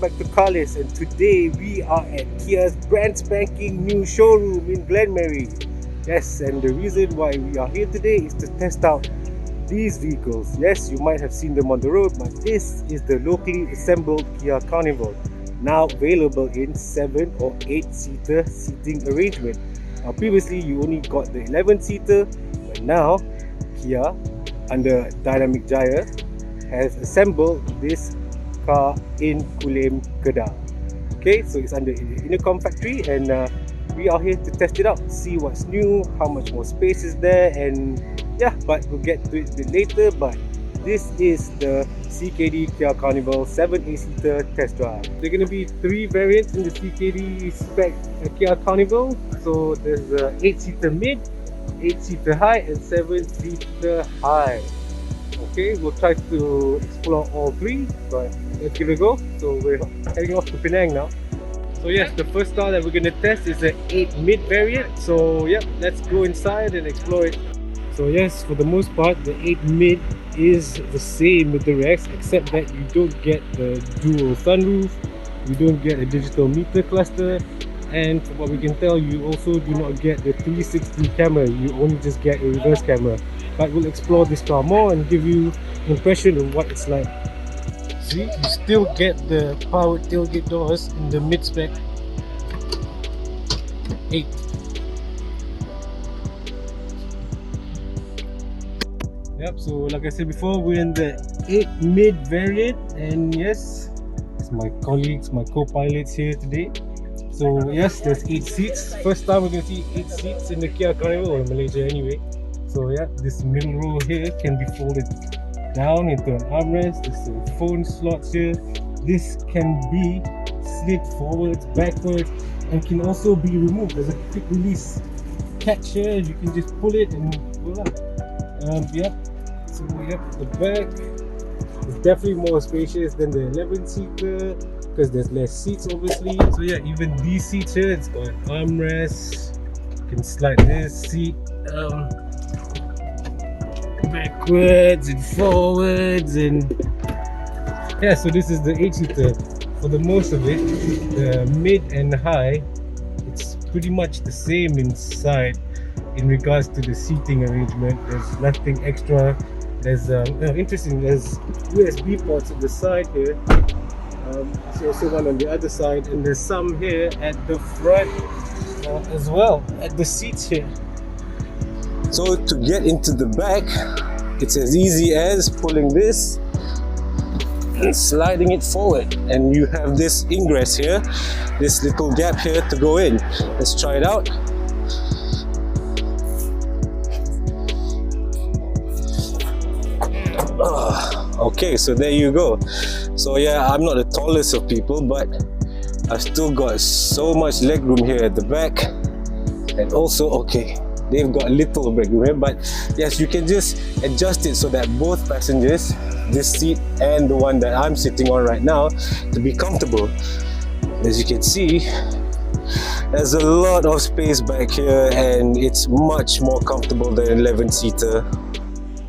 back to Carlist, and today we are at Kia's brand spanking new showroom in Glenmary. Yes, and the reason why we are here today is to test out these vehicles. Yes, you might have seen them on the road, but this is the locally assembled Kia Carnival, now available in 7 or 8-seater seating arrangement. Previously you only got the 11-seater, but now Kia under Dynamic Jaya has assembled this car in Kulim, Kedah. Okay, so it's under the Intercom factory, and we are here to test it out, see what's new, how much more space is there, and yeah, but we'll get to it a bit later. But this is the CKD Kia Carnival 7-8-seater test drive. There are going to be 3 variants in the CKD spec Kia Carnival. So there's a 8-seater mid, 8-seater high, and 7-seater high. Okay, we'll try to explore all 3, but let's give it a go. So we're heading off to Penang now. So yes, the first car that we're going to test is an 8 mid variant. So yeah, let's go inside and explore it. So yes, for the most part, the 8 mid is the same with the rest, except that you don't get the dual sunroof, you don't get a digital meter cluster, and from what we can tell, you also do not get the 360 camera, you only just get a reverse camera. But we'll explore this car more and give you an impression of what it's like. See, you still get the powered tailgate doors in the mid-spec 8. Yep, so like I said before, we're in the 8 mid variant, and yes, it's my colleagues, my co-pilots here today. So yes, there's 8 seats. First time we're going to see 8 seats in the Kia Carnival, in Malaysia anyway. So yeah, this middle row here can be folded down into an armrest. There's some phone slots here. This can be slid forwards, backwards, and can also be removed. There's a quick release catch here. You can just pull it and voila. Yep. So yep, the back is definitely more spacious than the 11-seater because there's less seats, obviously. So yeah, even these seats here, it's got an armrest. You can slide this seat backwards and forwards, and yeah, so this is the 8-seater. For the most of it, the mid and high, it's pretty much the same inside in regards to the seating arrangement. There's nothing extra. There's interesting, there's USB ports at the side here. There's also one on the other side, and there's some here at the front as well, at the seats here. So to get into the back, it's as easy as pulling this and sliding it forward, and you have this ingress here, this little gap here to go in. Let's try it out. Okay, so there you go. So yeah, I'm not the tallest of people, but I've still got so much leg room here at the back, and also okay, they've got little leg room here, but yes, you can just adjust it so that both passengers, this seat and the one that I'm sitting on right now, to be comfortable. As you can see, there's a lot of space back here, and it's much more comfortable than an 11-seater.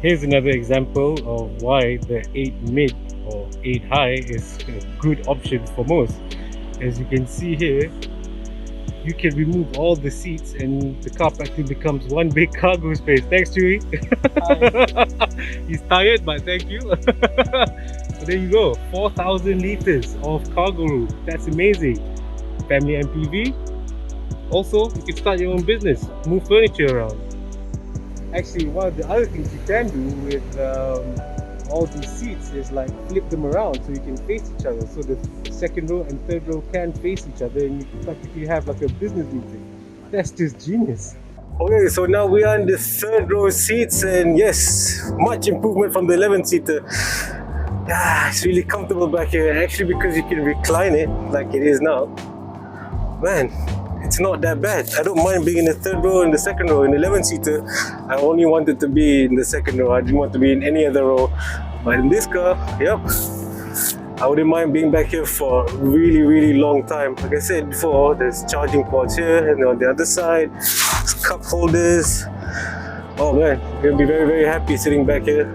Here's another example of why the 8 mid or 8 high is a good option for most. As you can see here, you can remove all the seats and the car practically becomes one big cargo space. Thanks, Chewy. He's tired, but thank you. So there you go, 4,000 liters of cargo room. That's amazing. Family MPV. Also, you can start your own business, move furniture around. Actually, one of the other things you can do with all these seats is like flip them around so you can face each other. So the second row and third row can face each other, and you can practically have like a business meeting. That's just genius. Okay, so now we are in the third row seats, and yes, much improvement from the 11-seater. Yeah, it's really comfortable back here, actually, because you can recline it like it is now. Man, it's not that bad. I don't mind being in the third row and the second row. In the 11-seater, I only wanted to be in the second row. I didn't want to be in any other row. But in this car, yep, I wouldn't mind being back here for a really, really long time. Like I said before, there's charging ports here, and on the other side, cup holders. Oh man, I'm gonna be very, very happy sitting back here.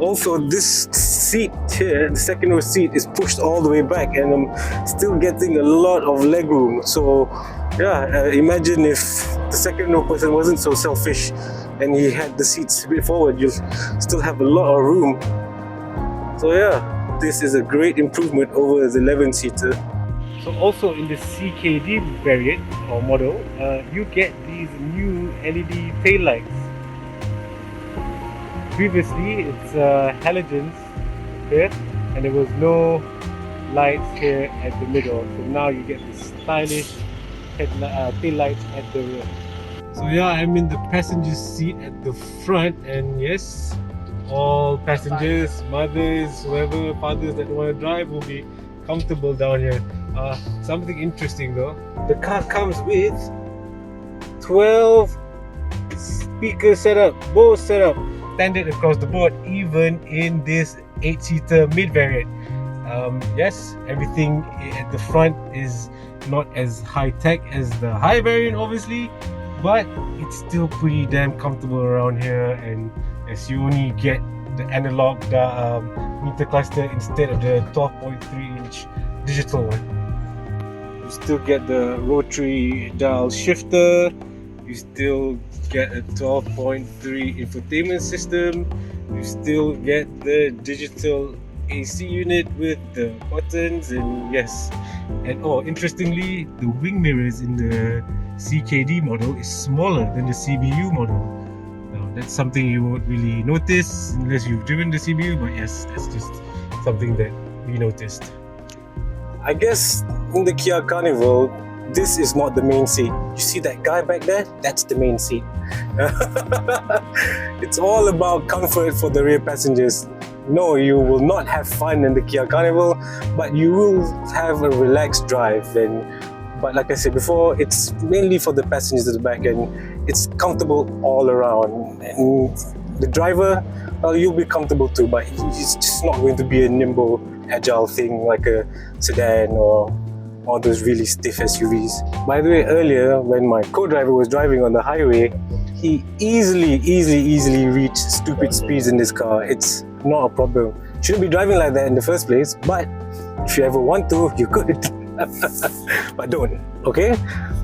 Also, this seat here, the second row seat, is pushed all the way back, and I'm still getting a lot of leg room. So yeah, imagine if the second row person wasn't so selfish and he had the seats a bit forward, you'll still have a lot of room. So yeah, this is a great improvement over the 11-seater. So also in the CKD variant or model, you get these new LED taillights. Previously it's halogens here, and there was no lights here at the middle. So now you get this stylish taillights at the rear. So yeah, I'm in the passenger seat at the front, and yes, all passengers, mothers, whoever, fathers that want to drive will be comfortable down here. Something interesting though, the car comes with 12 speaker setup, Bose setup, standard across the board, even in this 8-seater mid variant. Yes, everything at the front is not as high-tech as the high variant obviously, but it's still pretty damn comfortable around here. And as you only get the analog meter cluster instead of the 12.3-inch digital one. You still get the rotary dial shifter, you still get a 12.3 infotainment system, you still get the digital AC unit with the buttons, and yes, and oh, interestingly, the wing mirrors in the CKD model is smaller than the CBU model. Now that's something you won't really notice unless you've driven the CBU, but yes, that's just something that we noticed. I guess in the Kia Carnival, this is not the main seat. You see that guy back there? That's the main seat. It's all about comfort for the rear passengers. No, you will not have fun in the Kia Carnival, but you will have a relaxed drive. But like I said before, it's mainly for the passengers at the back, and it's comfortable all around. And the driver, well, you'll be comfortable too, but it's just not going to be a nimble, agile thing like a sedan or all those really stiff SUVs. By the way, earlier when my co-driver was driving on the highway, he easily reached stupid speeds in this car. It's not a problem. Shouldn't be driving like that in the first place, but if you ever want to, you could. But don't, okay?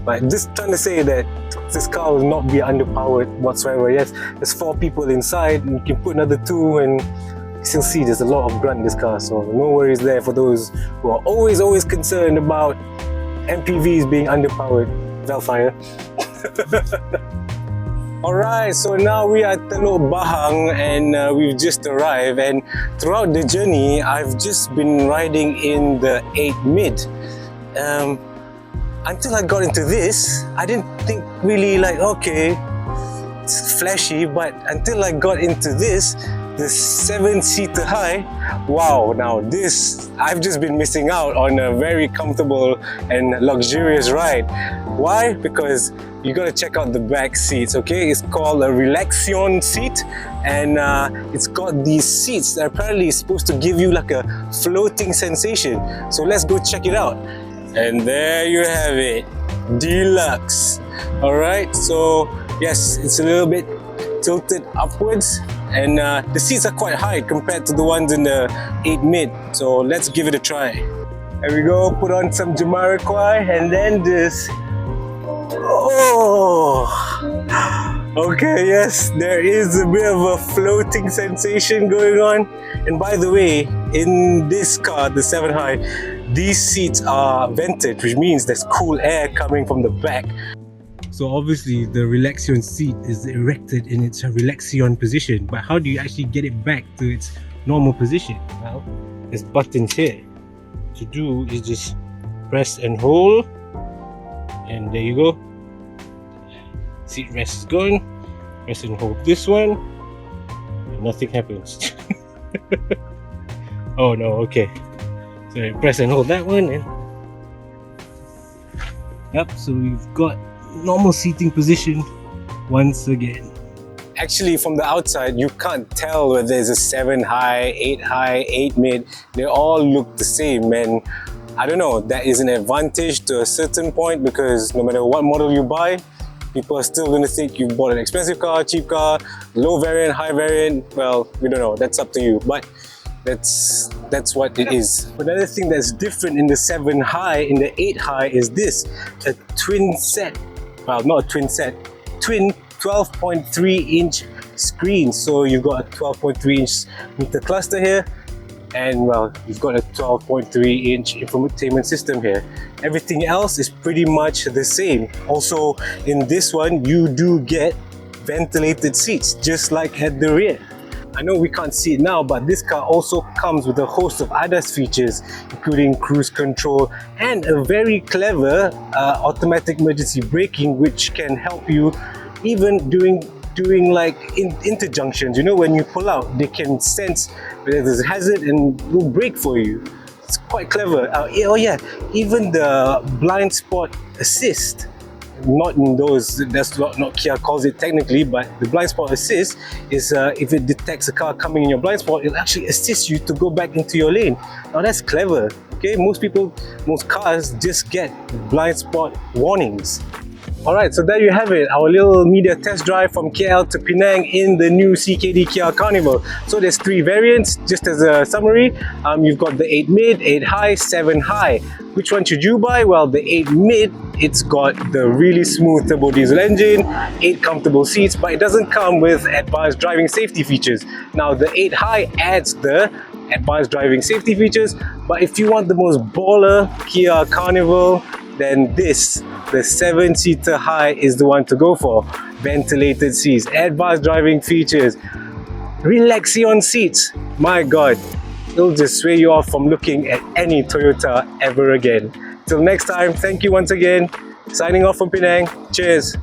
But just trying to say that this car will not be underpowered whatsoever. Yes, there's 4 people inside, you can put another 2, and you still see there's a lot of grunt in this car, so no worries there for those who are always concerned about MPVs being underpowered. Velfire. Alright, so now we are at Teluk Bahang, and we've just arrived, and throughout the journey I've just been riding in the 8 mid. Until I got into this, I didn't think really like, okay, it's flashy, but until I got into this, the 7-seater high, wow, now this, I've just been missing out on a very comfortable and luxurious ride. Why? Because you gotta check out the back seats, okay? It's called a Relaxion seat, and it's got these seats that apparently is supposed to give you like a floating sensation. So let's go check it out. And there you have it, deluxe. Alright, so yes, it's a little bit tilted upwards, and the seats are quite high compared to the ones in the 8 mid. So let's give it a try. Here we go, put on some Jamiroquai, and then this. Oh! Okay, yes, there is a bit of a floating sensation going on. And by the way, in this car, the 7 High, these seats are vented, which means there's cool air coming from the back. So obviously the Relaxion seat is erected in its Relaxion position, but how do you actually get it back to its normal position? Well, there's buttons here. What you do is just press and hold, and there you go. Seat rest is gone. Press and hold this one, and nothing happens. Oh no, okay. So press and hold that one, and yep, so we've got normal seating position once again. Actually, from the outside, you can't tell whether there's a 7 high, 8 high, 8 mid. They all look the same, and I don't know, that is an advantage to a certain point, because no matter what model you buy, people are still going to think you bought an expensive car, cheap car, low variant, high variant. Well, we don't know, that's up to you. But That's what it is. Another thing that's different in the 7 high, in the 8 high, is this: a twin set. Well, not a twin set, twin 12.3-inch screen. So you've got a 12.3-inch meter cluster here, and well, you've got a 12.3-inch infotainment system here. Everything else is pretty much the same. Also, in this one, you do get ventilated seats, just like at the rear. I know we can't see it now, but this car also comes with a host of ADAS features, including cruise control and a very clever automatic emergency braking, which can help you even doing like interjunctions. You know, when you pull out, they can sense whether there's a hazard and will brake for you. It's quite clever. Oh yeah, even the blind spot assist. Not in those, that's not Kia calls it technically, but the blind spot assist is if it detects a car coming in your blind spot, it'll actually assist you to go back into your lane. Now that's clever. Okay, most cars just get blind spot warnings. Alright, so there you have it, our little media test drive from KL to Penang in the new CKD Kia Carnival. So there's 3 variants, just as a summary. You've got the 8 mid, 8 high, 7 high. Which one should you buy? Well, the 8 mid, it's got the really smooth turbo diesel engine, 8 comfortable seats, but it doesn't come with advanced driving safety features. Now the 8 high adds the advanced driving safety features, but if you want the most baller Kia Carnival, then this, the 7-seater high, is the one to go for. Ventilated seats, advanced driving features, Relaxion seats. My god, it'll just sway you off from looking at any Toyota ever again. Till next time, thank you once again. Signing off from Penang. Cheers.